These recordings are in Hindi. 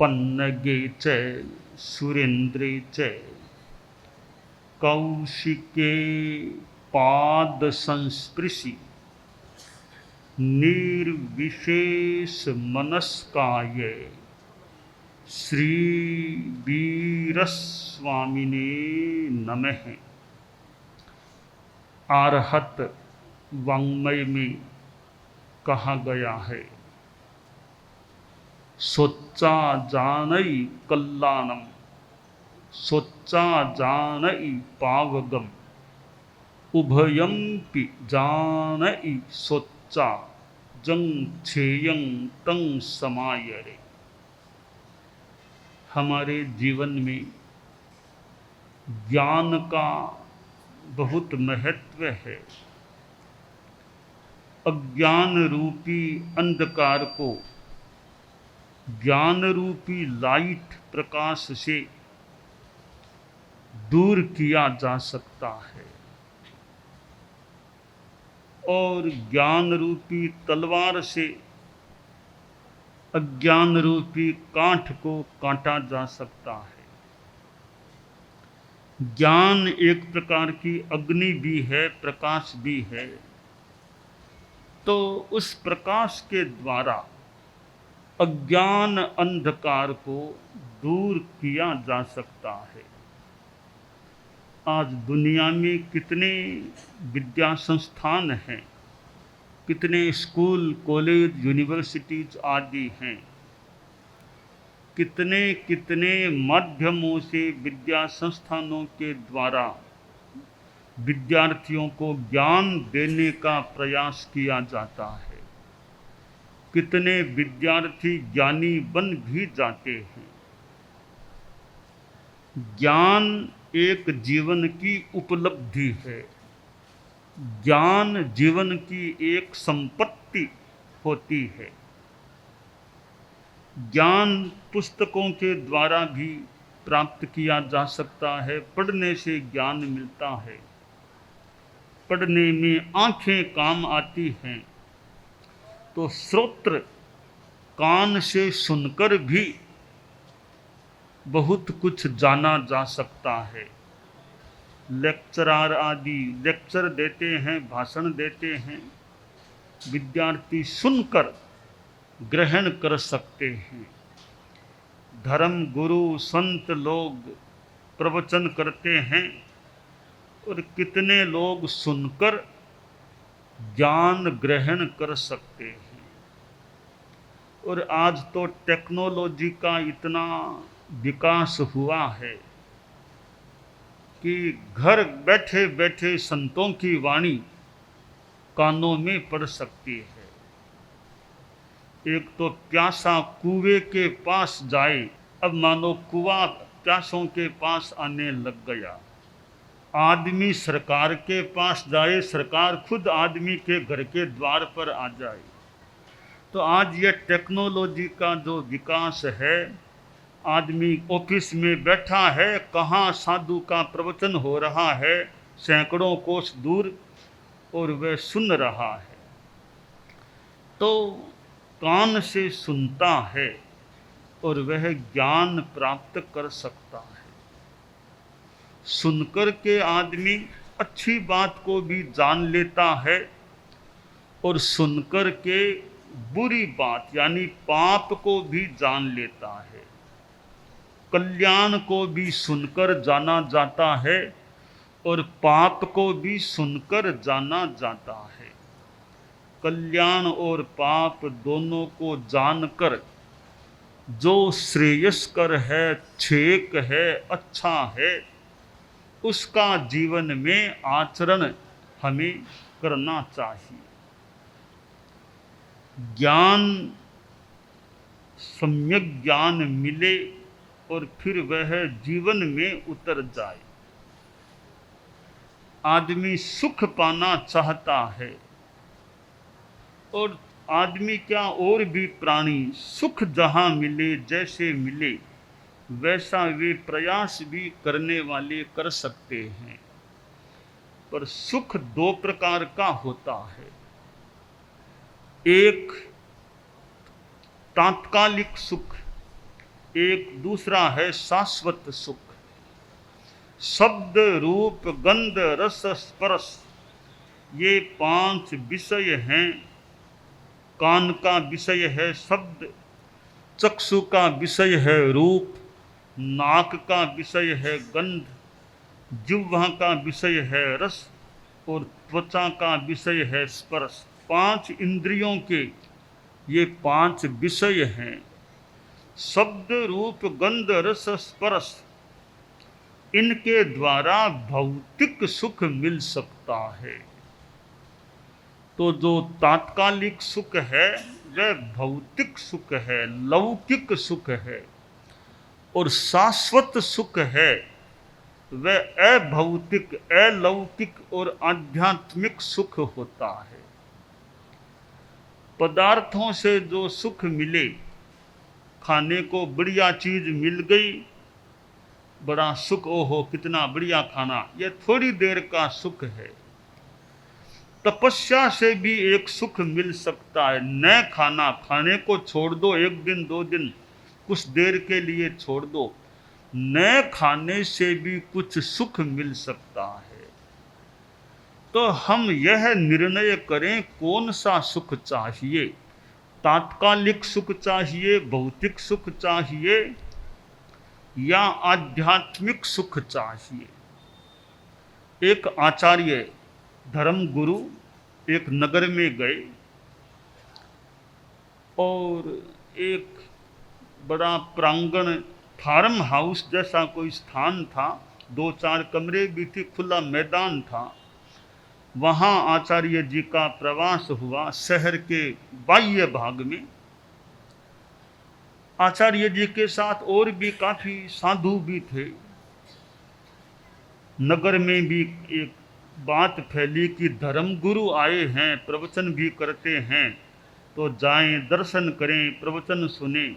पन्नगे च सुरेन्द्रे च कौशिके पाद संस्पृशि निर्विशेष मनस्काय श्री वीरस्वामिने नमः। आरहत वाङ्मय में कहा गया है, सोच्चा जानई कल्याणम सोच्चा जानई पावगम उभयंपि जानई सोच्चा जंग छेयं तंग समायरे। हमारे जीवन में ज्ञान का बहुत महत्व है। अज्ञान रूपी अंधकार को ज्ञान रूपी लाइट प्रकाश से दूर किया जा सकता है और ज्ञान रूपी तलवार से अज्ञान रूपी कांट को काटा जा सकता है। ज्ञान एक प्रकार की अग्नि भी है, प्रकाश भी है। तो उस प्रकाश के द्वारा अज्ञान अंधकार को दूर किया जा सकता है। आज दुनिया में कितने विद्या संस्थान हैं, कितने स्कूल, कॉलेज, यूनिवर्सिटीज आदि हैं। कितने कितने माध्यमों से विद्या संस्थानों के द्वारा विद्यार्थियों को ज्ञान देने का प्रयास किया जाता है। कितने विद्यार्थी ज्ञानी बन भी जाते हैं। ज्ञान एक जीवन की उपलब्धि है। ज्ञान जीवन की एक संपत्ति होती है। ज्ञान पुस्तकों के द्वारा भी प्राप्त किया जा सकता है। पढ़ने से ज्ञान मिलता है। पढ़ने में आंखें काम आती हैं, तो श्रोत्र कान से सुनकर भी बहुत कुछ जाना जा सकता है। लेक्चरार आदि लेक्चर देते हैं, भाषण देते हैं, विद्यार्थी सुनकर ग्रहण कर सकते हैं। धर्म गुरु संत लोग प्रवचन करते हैं और कितने लोग सुनकर ज्ञान ग्रहण कर सकते हैं। और आज तो टेक्नोलॉजी का इतना विकास हुआ है कि घर बैठे बैठे संतों की वाणी कानों में पड़ सकती है। एक तो प्यासा कुएं के पास जाए, अब मानो कुआं प्यासों के पास आने लग गया। आदमी सरकार के पास जाए, सरकार खुद आदमी के घर के द्वार पर आ जाए। तो आज ये टेक्नोलॉजी का जो विकास है, आदमी ऑफिस में बैठा है, कहाँ साधु का प्रवचन हो रहा है सैकड़ों कोस दूर, और वह सुन रहा है। तो कान से सुनता है और वह ज्ञान प्राप्त कर सकता है। सुनकर के आदमी अच्छी बात को भी जान लेता है और सुनकर के बुरी बात यानी पाप को भी जान लेता है। कल्याण को भी सुनकर जाना जाता है और पाप को भी सुनकर जाना जाता है। कल्याण और पाप दोनों को जानकर जो श्रेयस्कर है, छेक है, अच्छा है, उसका जीवन में आचरण हमें करना चाहिए। ज्ञान, सम्यक ज्ञान मिले और फिर वह जीवन में उतर जाए। आदमी सुख पाना चाहता है और आदमी क्या और भी प्राणी सुख जहाँ मिले, जैसे मिले वैसा वे प्रयास भी करने वाले कर सकते हैं। पर सुख दो प्रकार का होता है। एक तात्कालिक सुख एक दूसरा है शाश्वत सुख। शब्द रूप गंध रस स्पर्श, ये 5 विषय हैं। कान का विषय है शब्द, चक्षु का विषय है रूप, नाक का विषय है गंध, जिह्वा का विषय है रस और त्वचा का विषय है स्पर्श। 5 इंद्रियों के ये 5 विषय हैं। शब्द रूप गंध रस स्पर्श, इनके द्वारा भौतिक सुख मिल सकता है। तो जो तात्कालिक सुख है वह भौतिक सुख है, लौकिक सुख है, और शाश्वत सुख है वह अभौतिक, अलौकिक और आध्यात्मिक सुख होता है। पदार्थों से जो सुख मिले, खाने को बढ़िया चीज मिल गई, बड़ा सुख, ओहो कितना बढ़िया खाना, यह थोड़ी देर का सुख है। तपस्या से भी एक सुख मिल सकता है। न खाना, खाने को छोड़ दो, 1 दिन 2 दिन कुछ देर के लिए छोड़ दो, न खाने से भी कुछ सुख मिल सकता है। तो हम यह निर्णय करें कौन सा सुख चाहिए, तात्कालिक सुख चाहिए, भौतिक सुख चाहिए, या आध्यात्मिक सुख चाहिए। एक आचार्य धर्म गुरु एक नगर में गए और एक बड़ा प्रांगण, फार्म हाउस जैसा कोई स्थान था, 2-4 कमरे भी थे, खुला मैदान था। वहाँ आचार्य जी का प्रवास हुआ शहर के बाह्य भाग में। आचार्य जी के साथ और भी काफी साधु भी थे। नगर में भी एक बात फैली कि धर्म गुरु आए हैं, प्रवचन भी करते हैं, तो जाएं, दर्शन करें, प्रवचन सुने।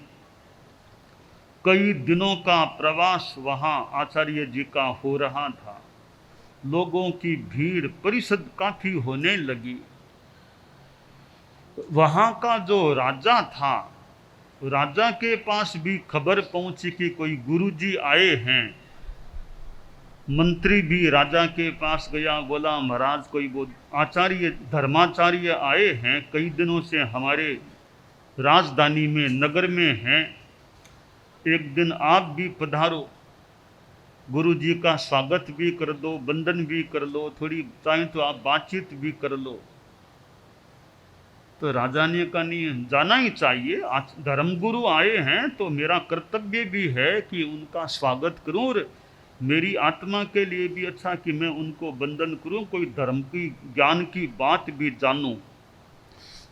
कई दिनों का प्रवास वहाँ आचार्य जी का हो रहा था। लोगों की भीड़, परिषद काफी होने लगी। वहाँ का जो राजा था, राजा के पास भी खबर पहुंची कि कोई गुरुजी आए हैं। मंत्री भी राजा के पास गया, बोला महाराज कोई वो आचार्य धर्माचार्य आए हैं, कई दिनों से हमारे राजधानी में नगर में हैं, एक दिन आप भी पधारो, गुरु जी का स्वागत भी कर दो, वंदन भी कर लो, थोड़ी चाहे तो आप बातचीत भी कर लो। तो राजा ने कहा नहीं, जाना ही चाहिए, धर्मगुरु आए हैं तो मेरा कर्तव्य भी है कि उनका स्वागत करूं, और मेरी आत्मा के लिए भी अच्छा कि मैं उनको वंदन करूं, कोई धर्म की ज्ञान की बात भी जानूं।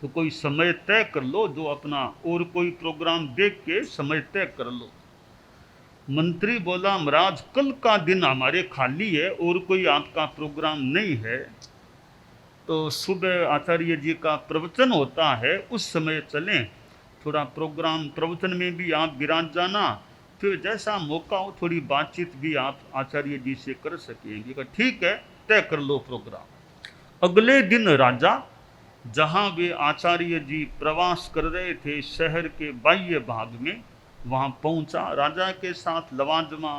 तो कोई समय तय कर लो, जो अपना और कोई प्रोग्राम देख के समय तय कर लो। मंत्री बोला महाराज कल का दिन हमारे खाली है और कोई आपका प्रोग्राम नहीं है, तो सुबह आचार्य जी का प्रवचन होता है, उस समय चलें, थोड़ा प्रोग्राम प्रवचन में भी आप विराज जाना, फिर जैसा मौका हो थोड़ी बातचीत भी आप आचार्य जी से कर सकेंगे। कहा ठीक है, तय कर लो प्रोग्राम। अगले दिन राजा, जहाँ वे आचार्य जी प्रवास कर रहे थे शहर के बाह्य भाग में, वहाँ पहुँचा। राजा के साथ लवाजमा,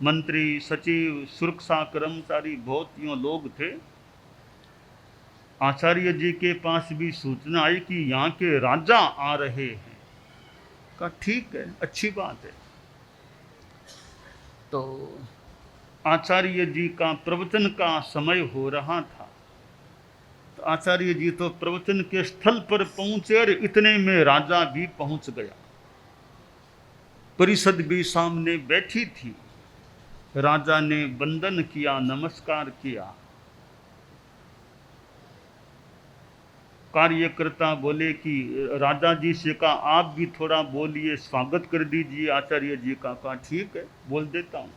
मंत्री, सचिव, सुरक्षा कर्मचारी, बहुत यूँ लोग थे। आचार्य जी के पास भी सूचना आई कि यहाँ के राजा आ रहे हैं। कहा ठीक है, अच्छी बात है। तो आचार्य जी का प्रवचन का समय हो रहा था, तो आचार्य जी तो प्रवचन के स्थल पर पहुंचे और इतने में राजा भी पहुंच गया। परिषद भी सामने बैठी थी। राजा ने वंदन किया, नमस्कार किया। कार्यकर्ता बोले कि राजा जी से कहा आप भी थोड़ा बोलिए, स्वागत कर दीजिए आचार्य जी का। कहा ठीक है, बोल देता हूँ।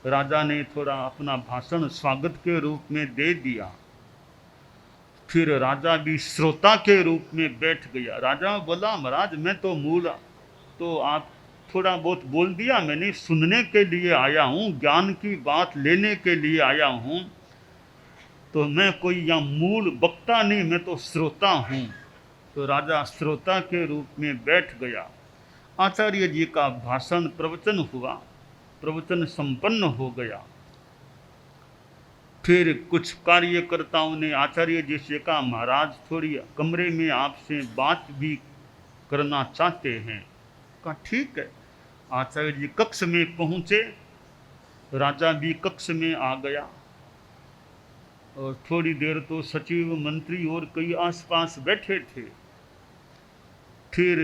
राजा ने थोड़ा अपना भाषण स्वागत के रूप में दे दिया। फिर राजा भी श्रोता के रूप में बैठ गया। राजा बोला महाराज मैं तो तो आप थोड़ा बहुत बोल दिया, मैंने सुनने के लिए आया हूँ, ज्ञान की बात लेने के लिए आया हूँ, तो मैं कोई यहाँ मूल वक्ता नहीं, मैं तो श्रोता हूँ। तो राजा श्रोता के रूप में बैठ गया। आचार्य जी का भाषण प्रवचन हुआ, प्रवचन संपन्न हो गया। फिर कुछ कार्यकर्ताओं ने आचार्य जी से कहा, महाराज थोड़ी कमरे में आपसे बात भी करना चाहते हैं। कहा ठीक है। आचार्य जी कक्ष में पहुंचे, राजा भी कक्ष में आ गया और थोड़ी देर तो सचिव, मंत्री और कई आसपास बैठे थे। फिर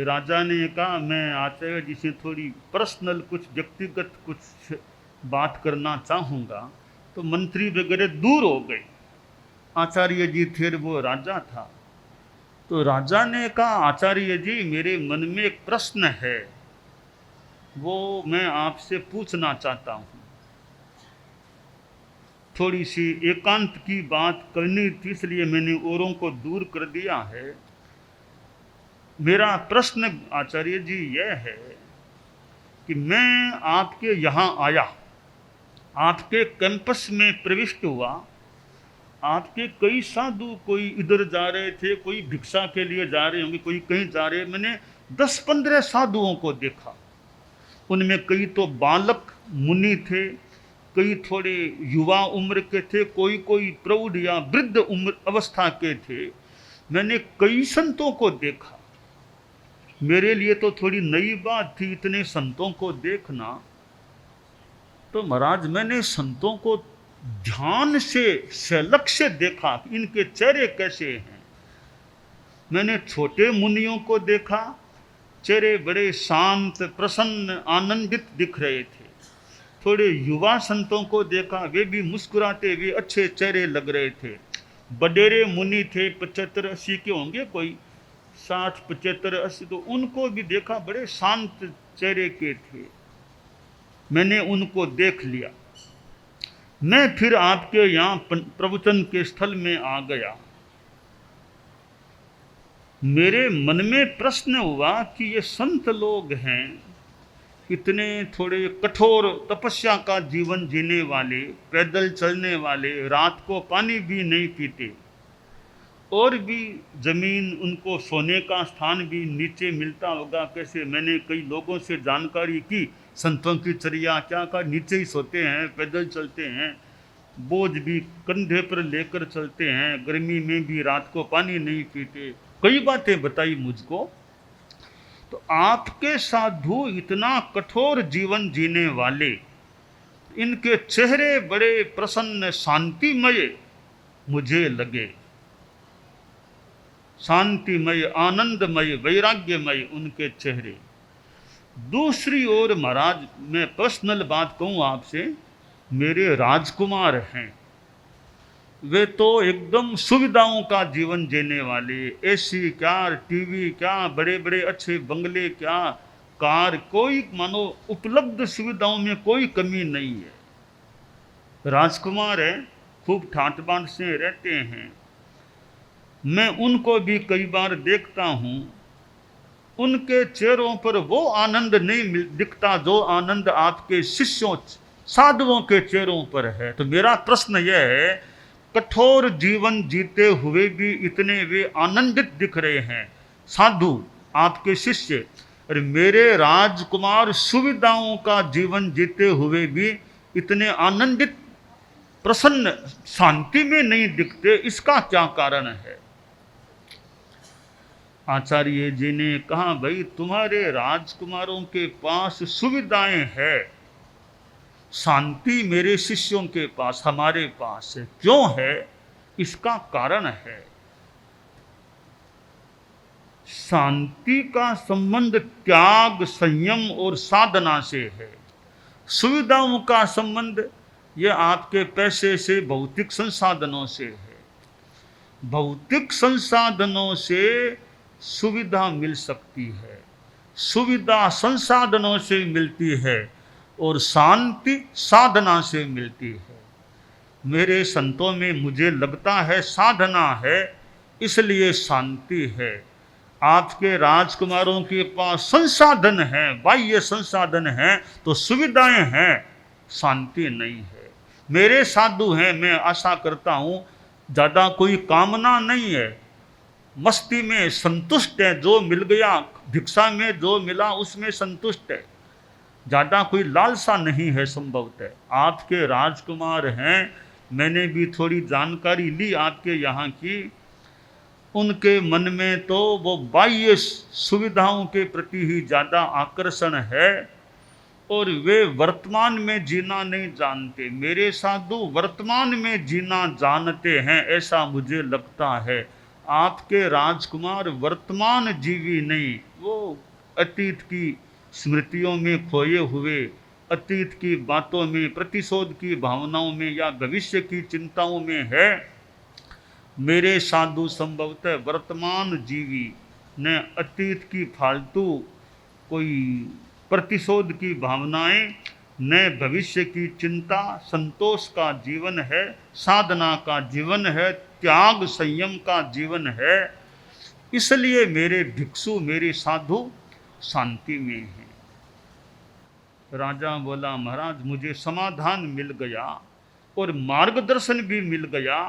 राजा ने कहा, मैं आचार्य जी से थोड़ी पर्सनल, कुछ व्यक्तिगत कुछ बात करना चाहूँगा। तो मंत्री वगैरह दूर हो गए। आचार्य जी थे, वो राजा था। तो राजा ने कहा, आचार्य जी मेरे मन में एक प्रश्न है, वो मैं आपसे पूछना चाहता हूँ। थोड़ी सी एकांत की बात करनी थी, इसलिए मैंने औरों को दूर कर दिया है। मेरा प्रश्न आचार्य जी यह है कि मैं आपके यहाँ आया, आपके कैंपस में प्रविष्ट हुआ। आपके कई साधु, कोई इधर जा रहे थे, कोई भिक्षा के लिए जा रहे होंगे, कोई कहीं जा रहे। मैंने 10-15 साधुओं को देखा। उनमें कई तो बालक मुनि थे, कई थोड़े युवा उम्र के थे, कोई प्रौढ़ या वृद्ध उम्र अवस्था के थे। मैंने कई संतों को देखा। मेरे लिए तो थोड़ी नई बात थी इतने संतों को देखना। तो महाराज मैंने संतों को ध्यान से सलक्ष से देखा, इनके चेहरे कैसे हैं। मैंने छोटे मुनियों को देखा, चेहरे बड़े शांत, प्रसन्न, आनंदित दिख रहे थे। थोड़े युवा संतों को देखा, वे भी मुस्कुराते हुए अच्छे चेहरे लग रहे थे। बडेरे मुनि थे, 75-80 के होंगे, कोई 60-75-80, तो उनको भी देखा, बड़े शांत चेहरे के थे। मैंने उनको देख लिया। मैं फिर आपके यहाँ प्रवचन के स्थल में आ गया। मेरे मन में प्रश्न हुआ कि ये संत लोग हैं, इतने थोड़े कठोर तपस्या का जीवन जीने वाले, पैदल चलने वाले, रात को पानी भी नहीं पीते, और भी जमीन उनको सोने का स्थान भी नीचे मिलता होगा कैसे। मैंने कई लोगों से जानकारी की, संतों की चर्या क्या का, नीचे ही सोते हैं, पैदल चलते हैं, बोझ भी कंधे पर लेकर चलते हैं, गर्मी में भी रात को पानी नहीं पीते, कई बातें बताई मुझको। तो आपके साधु इतना कठोर जीवन जीने वाले, इनके चेहरे बड़े प्रसन्न, शांतिमय मुझे लगे, शांतिमय, आनंदमय, वैराग्यमय उनके चेहरे। दूसरी ओर महाराज मैं पर्सनल बात कहूँ आपसे, मेरे राजकुमार हैं, वे तो एकदम सुविधाओं का जीवन जीने वाले, एसी क्या, टीवी क्या, बड़े बड़े अच्छे बंगले क्या, कार, कोई मानो उपलब्ध सुविधाओं में कोई कमी नहीं है। राजकुमार हैं, खूब ठाट बाट से रहते हैं। मैं उनको भी कई बार देखता हूँ, उनके चेहरों पर वो आनंद नहीं दिखता जो आनंद आपके शिष्यों, साधुओं के चेहरों पर है। तो मेरा प्रश्न यह है, कठोर जीवन जीते हुए भी इतने वे आनंदित दिख रहे हैं साधु, आपके शिष्य, और मेरे राजकुमार सुविधाओं का जीवन जीते हुए भी इतने आनंदित, प्रसन्न, शांति में नहीं दिखते, इसका क्या कारण है। आचार्य जी ने कहा, भाई तुम्हारे राजकुमारों के पास सुविधाएं हैं, शांति मेरे शिष्यों के पास, हमारे पास है। क्यों है? इसका कारण है, शांति का संबंध त्याग, संयम और साधना से है। सुविधाओं का संबंध यह आपके पैसे से, भौतिक संसाधनों से है। भौतिक संसाधनों से सुविधा मिल सकती है, सुविधा संसाधनों से मिलती है, और शांति साधना से मिलती है। मेरे संतों में मुझे लगता है साधना है, इसलिए शांति है। आपके राजकुमारों के पास संसाधन है, बाह्य संसाधन है, तो सुविधाएं हैं, शांति नहीं है। मेरे साधु हैं, मैं आशा करता हूँ ज़्यादा कोई कामना नहीं है, मस्ती में संतुष्ट है, जो मिल गया भिक्षा में, जो मिला उसमें संतुष्ट है, ज़्यादा कोई लालसा नहीं है। संभवतः आपके राजकुमार हैं, मैंने भी थोड़ी जानकारी ली आपके यहाँ की, उनके मन में तो वो बाह्य सुविधाओं के प्रति ही ज़्यादा आकर्षण है और वे वर्तमान में जीना नहीं जानते। मेरे साधु वर्तमान में जीना जानते हैं, ऐसा मुझे लगता है। आपके राजकुमार वर्तमान जीवी नहीं, वो अतीत की स्मृतियों में खोए हुए, अतीत की बातों में, प्रतिशोध की भावनाओं में या भविष्य की चिंताओं में है। मेरे साधु संभवतः वर्तमान जीवी ने अतीत की फालतू कोई प्रतिशोध की भावनाएं, न भविष्य की चिंता, संतोष का जीवन है, साधना का जीवन है, त्याग संयम का जीवन है। इसलिए मेरे भिक्षु, मेरे साधु शांति में हैं। राजा बोला, महाराज मुझे समाधान मिल गया और मार्गदर्शन भी मिल गया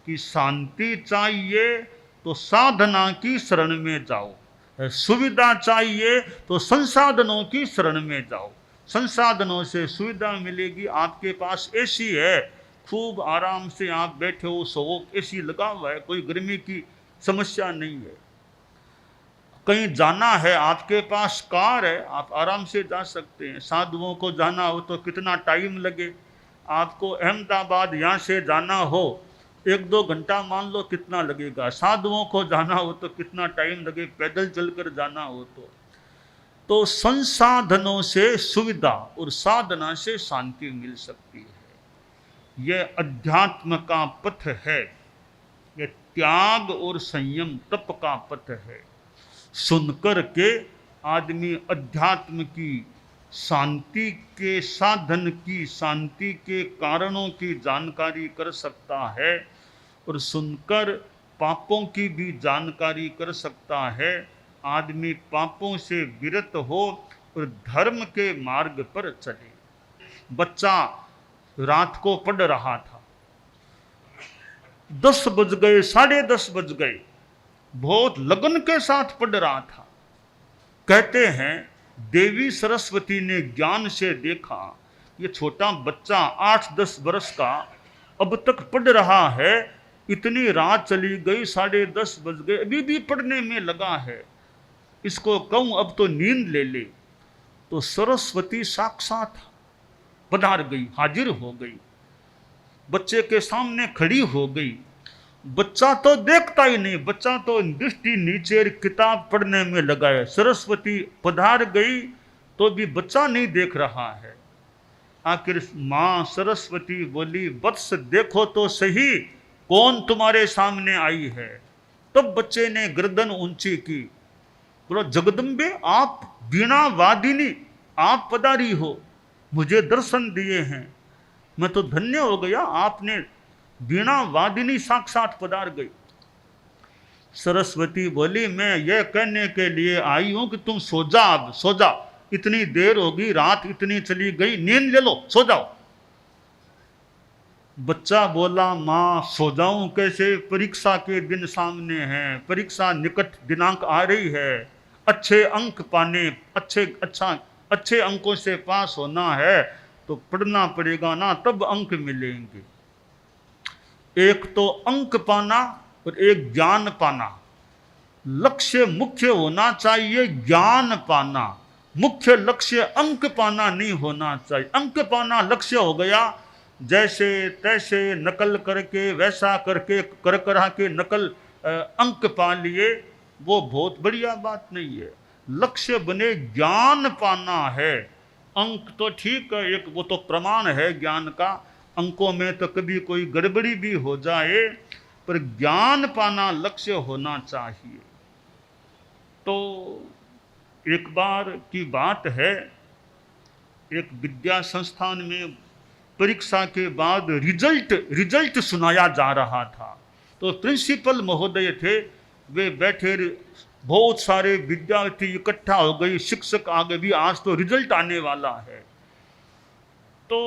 कि शांति चाहिए तो साधना की शरण में जाओ, सुविधा चाहिए तो संसाधनों की शरण में जाओ। संसाधनों से सुविधा मिलेगी, आपके पास एसी है, खूब आराम से आप बैठे हो, सो एसी लगा हुआ है, कोई गर्मी की समस्या नहीं है। कहीं जाना है, आपके पास कार है, आप आराम से जा सकते हैं। साधुओं को जाना हो तो कितना टाइम लगे, आपको अहमदाबाद यहाँ से जाना हो 1-2 घंटा मान लो कितना लगेगा, साधुओं को जाना हो तो कितना टाइम लगे, पैदल चलकर जाना हो तो संसाधनों से सुविधा और साधना से शांति मिल सकती है। यह अध्यात्म का पथ है, यह त्याग और संयम तप का पथ है। सुनकर के आदमी अध्यात्म की शांति के साधन की, शांति के कारणों की जानकारी कर सकता है और सुनकर पापों की भी जानकारी कर सकता है। आदमी पापों से विरत हो और धर्म के मार्ग पर चले। बच्चा रात को पढ़ रहा था, 10 बज गए, 10:30 बज गए, बहुत लगन के साथ पढ़ रहा था। कहते हैं देवी सरस्वती ने ज्ञान से देखा, ये छोटा बच्चा 8-10 वर्ष का अब तक पढ़ रहा है, इतनी रात चली गई, 10:30 बज गए, अभी भी पढ़ने में लगा है, इसको कहूं अब तो नींद ले ले। तो सरस्वती साक्षात पधार गई, हाजिर हो गई, बच्चे के सामने खड़ी हो गई। बच्चा तो देखता ही नहीं, बच्चा तो दृष्टि नीचे किताब पढ़ने में लगा है। सरस्वती पधार गई तो भी बच्चा नहीं देख रहा है। आखिर मां सरस्वती बोली, वत्स देखो तो सही कौन तुम्हारे सामने आई है। तब बच्चे ने गर्दन ऊंची की, बोला जगदम्बे आप वीणा वादिनी, आप पधारी हो, मुझे दर्शन दिए हैं, मैं तो धन्य हो गया, आपने वीणा वादिनी साक्षात पधार गई। सरस्वती बोली, मैं यह कहने के लिए आई हूं कि तुम सो जा, अब सो जा, इतनी देर होगी, रात इतनी चली गई, नींद ले लो, सो जाओ। बच्चा बोला, मां सो जाऊं कैसे, परीक्षा के दिन सामने हैं, परीक्षा निकट दिनांक आ रही है, अच्छे अंक पाने, अच्छे अंकों से पास होना है तो पढ़ना पड़ेगा ना, तब अंक मिलेंगे। एक तो अंक पाना और एक ज्ञान पाना, लक्ष्य मुख्य होना चाहिए ज्ञान पाना, मुख्य लक्ष्य अंक पाना नहीं होना चाहिए। अंक पाना लक्ष्य हो गया, जैसे तैसे नकल करके, वैसा करके, कर करा के नकल अंक पा लिए, वो बहुत बढ़िया बात नहीं है। लक्ष्य बने ज्ञान पाना है। अंक तो ठीक है, एक वो तो प्रमाण है ज्ञान का, अंकों में तो कभी कोई गड़बड़ी भी हो जाए, पर ज्ञान पाना लक्ष्य होना चाहिए। तो एक बार की बात है, एक विद्या संस्थान में परीक्षा के बाद रिजल्ट सुनाया जा रहा था। तो प्रिंसिपल महोदय थे, वे बैठे, बहुत सारे विद्यार्थी इकट्ठा हो गई, शिक्षक आ गए भी, आज तो रिजल्ट आने वाला है। तो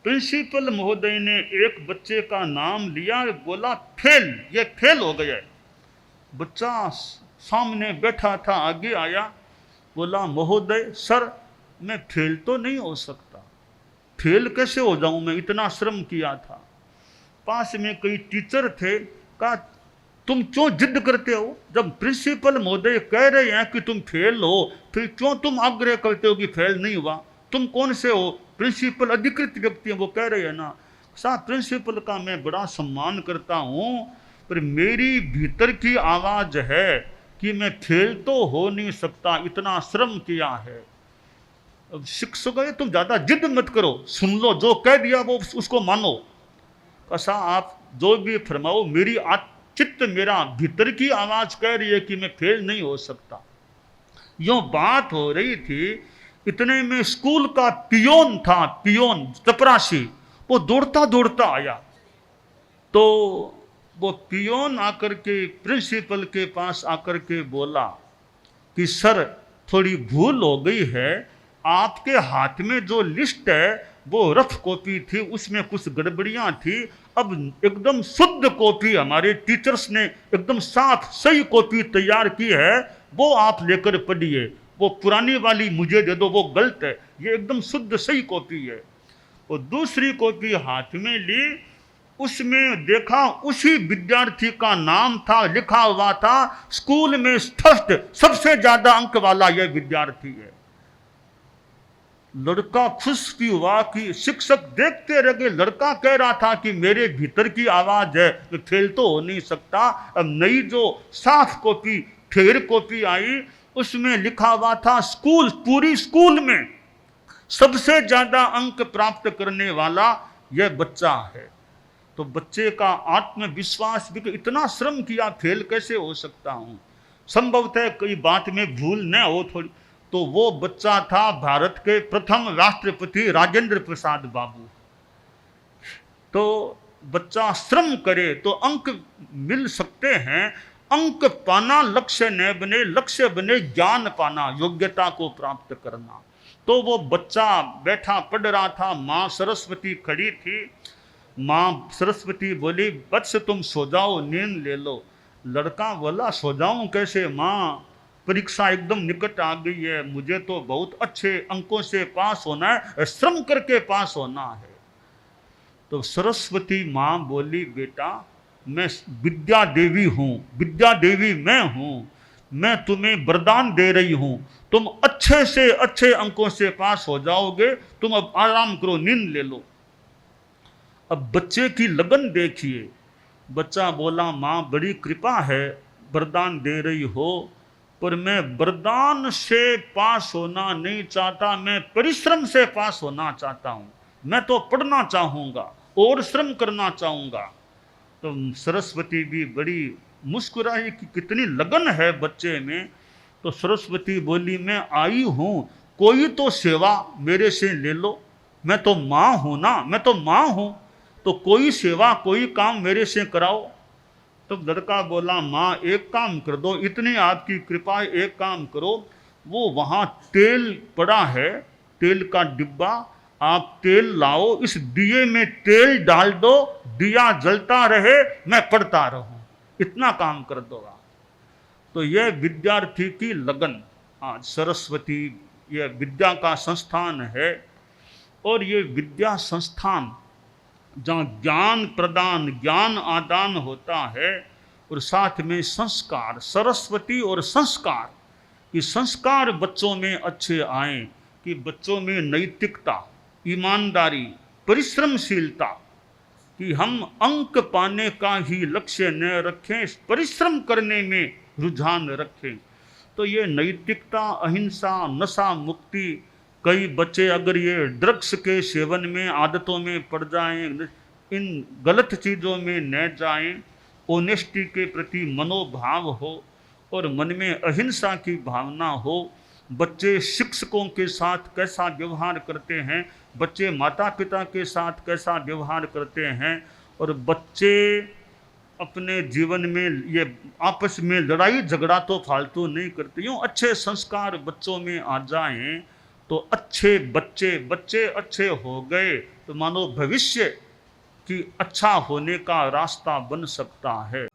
प्रिंसिपल महोदय ने एक बच्चे का नाम लिया, बोला फेल, ये फेल हो गया है। बच्चा सामने बैठा था, आगे आया, बोला महोदय सर मैं फेल तो नहीं हो सकता। फेल कैसे हो जाऊं, मैं इतना श्रम किया था। पास में कई टीचर थे, कहा तुम क्यों जिद करते हो, जब प्रिंसिपल महोदय कह रहे हैं कि तुम फेल हो, फिर क्यों तुम आग्रह करते हो कि फेल नहीं हुआ, तुम कौन से हो, प्रिंसिपल अधिकृत व्यक्ति हैं, वो कह रहे हैं ना। साहब प्रिंसिपल का मैं बड़ा सम्मान करता हूँ, पर मेरी भीतर की आवाज है कि मैं फेल तो हो नहीं सकता, इतना श्रम किया है। अब शिक्षक है, तुम ज्यादा जिद मत करो, सुन लो, जो कह दिया वो उसको मानो। कसा आप जो भी फरमाओ, मेरी चित्त, मेरा भीतर की आवाज कह रही है कि मैं फेल नहीं हो सकता। यूं बात हो रही थी, इतने में स्कूल का पियोन था, पियोन चपरासी, वो दौड़ता दौड़ता आया। तो वो पियोन आकर के प्रिंसिपल के पास आकर के बोला कि सर थोड़ी भूल हो गई है, आपके हाथ में जो लिस्ट है वो रफ कॉपी थी, उसमें कुछ गड़बड़ियां थी, अब एकदम शुद्ध कॉपी हमारे टीचर्स ने एकदम साफ सही कॉपी तैयार की है, वो आप लेकर पढ़िए, वो पुरानी वाली मुझे दे दो, वो गलत है, ये एकदम शुद्ध सही कॉपी है। वो दूसरी कॉपी हाथ में ली, उसमें देखा उसी विद्यार्थी का नाम था, लिखा हुआ था स्कूल में फर्स्ट, सबसे ज्यादा अंक वाला यह विद्यार्थी है। लड़का खुश भी हुआ कि शिक्षक देखते रह गए, लड़का कह रहा था कि मेरे भीतर की आवाज है, मैं फेल तो हो नहीं सकता। अब नई जो साफ कॉपी, फेर कॉपी आई, उसमें लिखा हुआ था स्कूल, पूरी स्कूल में सबसे ज्यादा अंक प्राप्त करने वाला यह बच्चा है। तो बच्चे का आत्मविश्वास भी, इतना श्रम किया, फेल कैसे हो सकता हूं, संभवतः कोई बात में भूल न हो थोड़ी। तो वो बच्चा था भारत के प्रथम राष्ट्रपति राजेंद्र प्रसाद बाबू। तो बच्चा श्रम करे तो अंक मिल सकते हैं, अंक पाना लक्ष्य न बने, लक्ष्य बने ज्ञान पाना, योग्यता को प्राप्त करना। तो वो बच्चा बैठा पढ़ रहा था, माँ सरस्वती खड़ी थी, माँ सरस्वती बोली बच्चे तुम सो जाओ, नींद ले लो। लड़का बोला सो जाऊं कैसे माँ, परीक्षा एकदम निकट आ गई है, मुझे तो बहुत अच्छे अंकों से पास होना है, श्रम करके पास होना है। तो सरस्वती माँ बोली बेटा मैं विद्या देवी हूँ, विद्या देवी मैं हूँ, मैं तुम्हें वरदान दे रही हूँ, तुम अच्छे से अच्छे अंकों से पास हो जाओगे, तुम अब आराम करो, नींद ले लो। अब बच्चे की लगन देखिए, बच्चा बोला माँ बड़ी कृपा है, वरदान दे रही हो, पर मैं वरदान से पास होना नहीं चाहता, मैं परिश्रम से पास होना चाहता हूँ, मैं तो पढ़ना चाहूँगा और श्रम करना चाहूँगा। तो सरस्वती भी बड़ी मुस्कुराई कि कितनी लगन है बच्चे में। तो सरस्वती बोली मैं आई हूँ, कोई तो सेवा मेरे से ले लो, मैं तो माँ हूँ ना, मैं तो माँ हूँ, तो कोई सेवा कोई काम मेरे से कराओ। तो लड़का बोला माँ एक काम कर दो, इतनी आपकी कृपा, एक काम करो, वो वहाँ तेल पड़ा है, तेल का डिब्बा, आप तेल लाओ, इस दिए में तेल डाल दो, दिया जलता रहे, मैं पढ़ता रहूं, इतना काम कर दो आप। तो यह विद्यार्थी की लगन। आज सरस्वती यह विद्या का संस्थान है, और ये विद्या संस्थान जहाँ ज्ञान प्रदान, ज्ञान आदान होता है, और साथ में संस्कार, सरस्वती और संस्कार, कि संस्कार बच्चों में अच्छे आए, कि बच्चों में नैतिकता, ईमानदारी, परिश्रमशीलता, कि हम अंक पाने का ही लक्ष्य न रखें, परिश्रम करने में रुझान रखें। तो ये नैतिकता, अहिंसा, नशा मुक्ति, कई बच्चे अगर ये ड्रग्स के सेवन में, आदतों में पड़ जाएं, इन गलत चीज़ों में न जाएं, ऑनेस्टी के प्रति मनोभाव हो और मन में अहिंसा की भावना हो। बच्चे शिक्षकों के साथ कैसा व्यवहार करते हैं, बच्चे माता पिता के साथ कैसा व्यवहार करते हैं, और बच्चे अपने जीवन में ये आपस में लड़ाई झगड़ा तो फालतू नहीं करते, यूँ अच्छे संस्कार बच्चों में आ जाएं, तो अच्छे बच्चे बच्चे अच्छे हो गए तो मानो भविष्य की अच्छा होने का रास्ता बन सकता है।